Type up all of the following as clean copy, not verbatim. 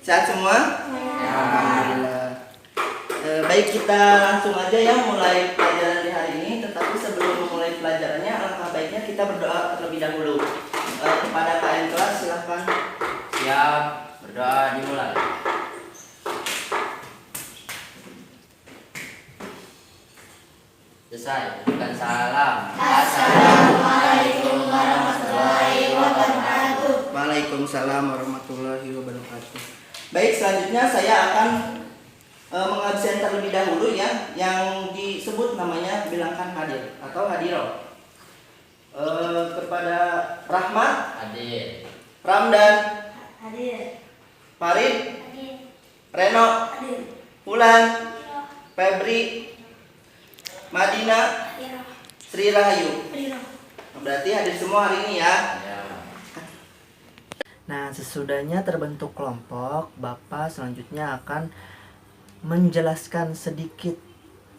Sehat semua? Alhamdulillah. Baik, kita langsung aja ya mulai pelajaran di hari ini. Tetapi sebelum memulai pelajarannya, alangkah baiknya kita berdoa terlebih dahulu. Kepada KM kelas silahkan. Siap, berdoa dimulai. Selesai, berikan salam. Assalamualaikum warahmatullahi wabarakatuh. Waalaikumsalam warahmatullahi wabarakatuh. Baik, selanjutnya saya akan mengabsen terlebih dahulu ya, yang disebut namanya bilangkan hadir atau hadiro. Kepada Rahmat, Hadir. Ramdan, Hadir. Farid, Hadir. Reno, Hadir. Ulan, Febri, Madina, Hadir. Sri Rahayu. Hadir. Berarti hadir semua hari ini ya. Ya. Nah, sesudahnya terbentuk kelompok, Bapak selanjutnya akan menjelaskan sedikit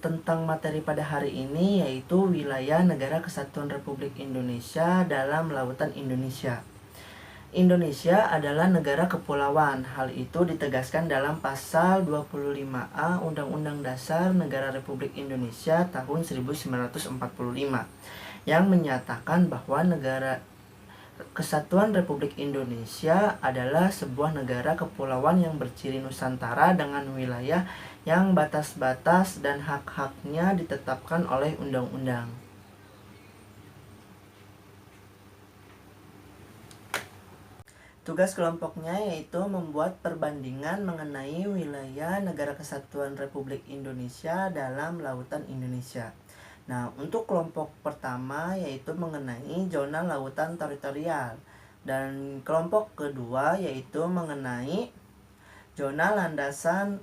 tentang materi pada hari ini, yaitu wilayah Negara Kesatuan Republik Indonesia dalam Lautan Indonesia. Indonesia adalah negara kepulauan. Hal itu ditegaskan dalam pasal 25A Undang-Undang Dasar Negara Republik Indonesia tahun 1945 yang menyatakan bahwa negara Kesatuan Republik Indonesia adalah sebuah negara kepulauan yang berciri Nusantara dengan wilayah yang batas-batas dan hak-haknya ditetapkan oleh undang-undang. Tugas kelompoknya yaitu membuat perbandingan mengenai wilayah Negara Kesatuan Republik Indonesia dalam Lautan Indonesia. Nah, untuk kelompok pertama yaitu mengenai zona lautan teritorial, dan kelompok kedua yaitu mengenai zona landasan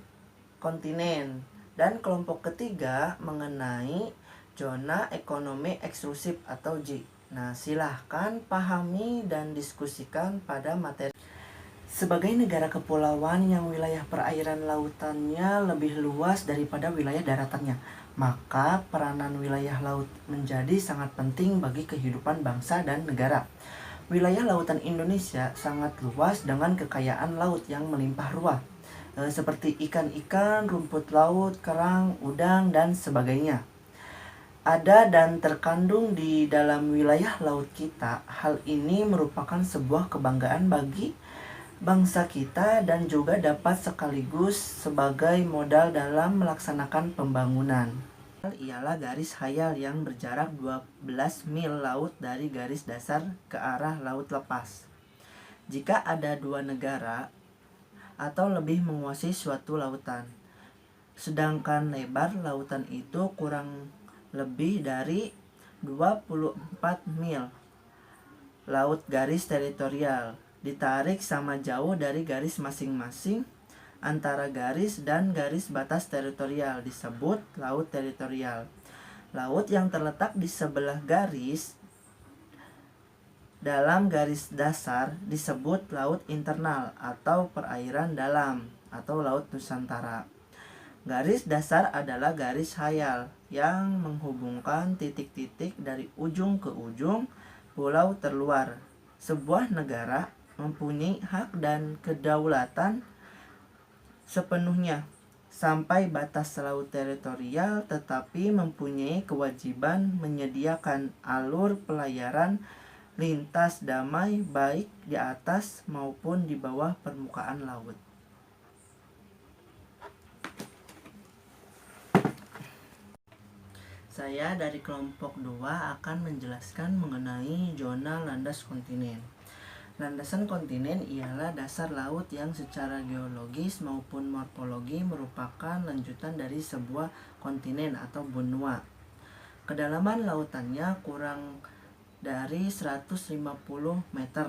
kontinen, dan kelompok ketiga mengenai zona ekonomi eksklusif atau Z. Nah, silahkan pahami dan diskusikan pada materi. Sebagai negara kepulauan yang wilayah perairan lautannya lebih luas daripada wilayah daratannya, maka peranan wilayah laut menjadi sangat penting bagi kehidupan bangsa dan negara. Wilayah lautan Indonesia sangat luas dengan kekayaan laut yang melimpah ruah, seperti ikan-ikan, rumput laut, kerang, udang, dan sebagainya. Ada dan terkandung di dalam wilayah laut kita. Hal ini merupakan sebuah kebanggaan bagi bangsa kita dan juga dapat sekaligus sebagai modal dalam melaksanakan pembangunan. Ialah garis khayal yang berjarak 12 mil laut dari garis dasar ke arah laut lepas. Jika ada dua negara atau lebih menguasai suatu lautan, sedangkan lebar lautan itu kurang lebih dari 24 mil, laut garis teritorial ditarik sama jauh dari garis masing-masing antara garis dan garis batas teritorial disebut laut teritorial. Laut yang terletak di sebelah garis dalam garis dasar disebut laut internal atau perairan dalam atau laut Nusantara. Garis dasar adalah garis khayal yang menghubungkan titik-titik dari ujung ke ujung pulau terluar. Sebuah negara mempunyai hak dan kedaulatan sepenuhnya sampai batas laut teritorial, tetapi mempunyai kewajiban menyediakan alur pelayaran lintas damai baik di atas maupun di bawah permukaan laut. Saya dari kelompok 2 akan menjelaskan mengenai zona landas kontinen. Landasan kontinen ialah dasar laut yang secara geologis maupun morfologi merupakan lanjutan dari sebuah kontinen atau benua. Kedalaman lautannya kurang dari 150 meter.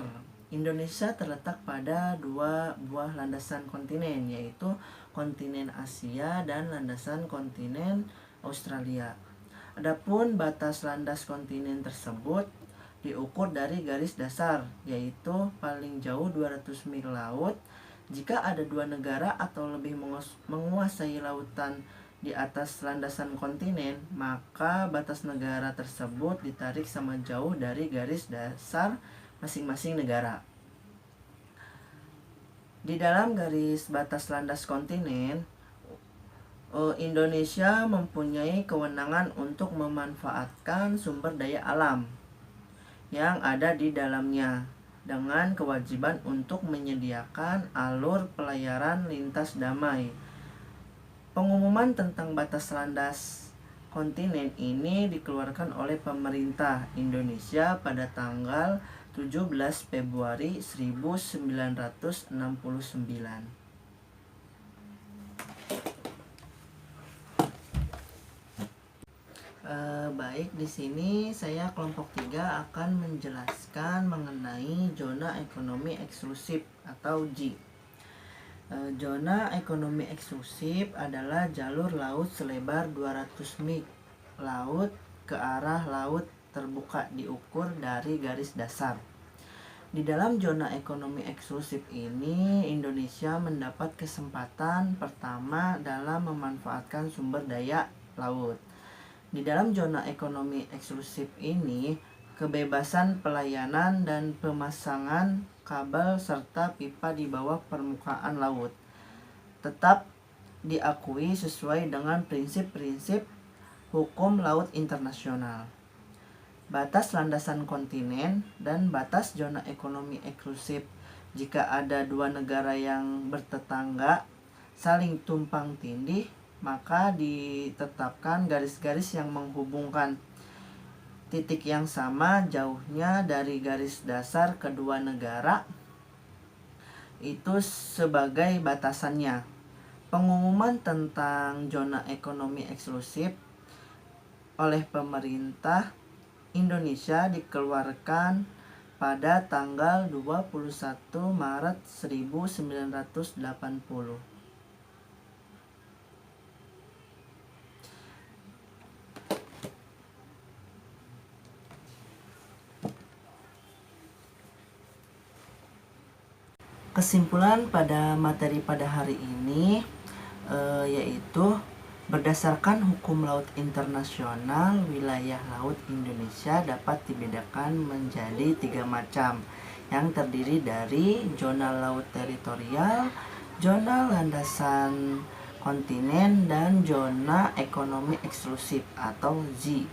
Indonesia terletak pada dua buah landasan kontinen, yaitu kontinen Asia dan landasan kontinen Australia. Adapun batas landas kontinen tersebut diukur dari garis dasar, yaitu paling jauh 200 mil laut. Jika ada dua negara atau lebih menguasai lautan di atas landasan kontinen, maka batas negara tersebut ditarik sama jauh dari garis dasar masing-masing negara. Di dalam garis batas landas kontinen, Indonesia mempunyai kewenangan untuk memanfaatkan sumber daya alam yang ada di dalamnya dengan kewajiban untuk menyediakan alur pelayaran lintas damai. Pengumuman tentang batas landas kontinen ini dikeluarkan oleh pemerintah Indonesia pada tanggal 17 Februari 1969. Baik, di sini saya kelompok 3 akan menjelaskan mengenai zona ekonomi eksklusif atau Z. Zona ekonomi eksklusif adalah jalur laut selebar 200 mil laut ke arah laut terbuka diukur dari garis dasar. Di dalam zona ekonomi eksklusif ini, Indonesia mendapat kesempatan pertama dalam memanfaatkan sumber daya laut. Di dalam zona ekonomi eksklusif ini, kebebasan pelayanan dan pemasangan kabel serta pipa di bawah permukaan laut tetap diakui sesuai dengan prinsip-prinsip hukum laut internasional. Batas landasan kontinen dan batas zona ekonomi eksklusif. Jika ada dua negara yang bertetangga saling tumpang tindih, maka ditetapkan garis-garis yang menghubungkan titik yang sama jauhnya dari garis dasar kedua negara itu sebagai batasannya. Pengumuman tentang zona ekonomi eksklusif oleh pemerintah Indonesia dikeluarkan pada tanggal 21 Maret 1980. Kesimpulan pada materi pada hari ini yaitu berdasarkan hukum laut internasional, wilayah laut Indonesia dapat dibedakan menjadi 3 macam yang terdiri dari zona laut teritorial, zona landasan kontinen, dan zona ekonomi eksklusif atau Z.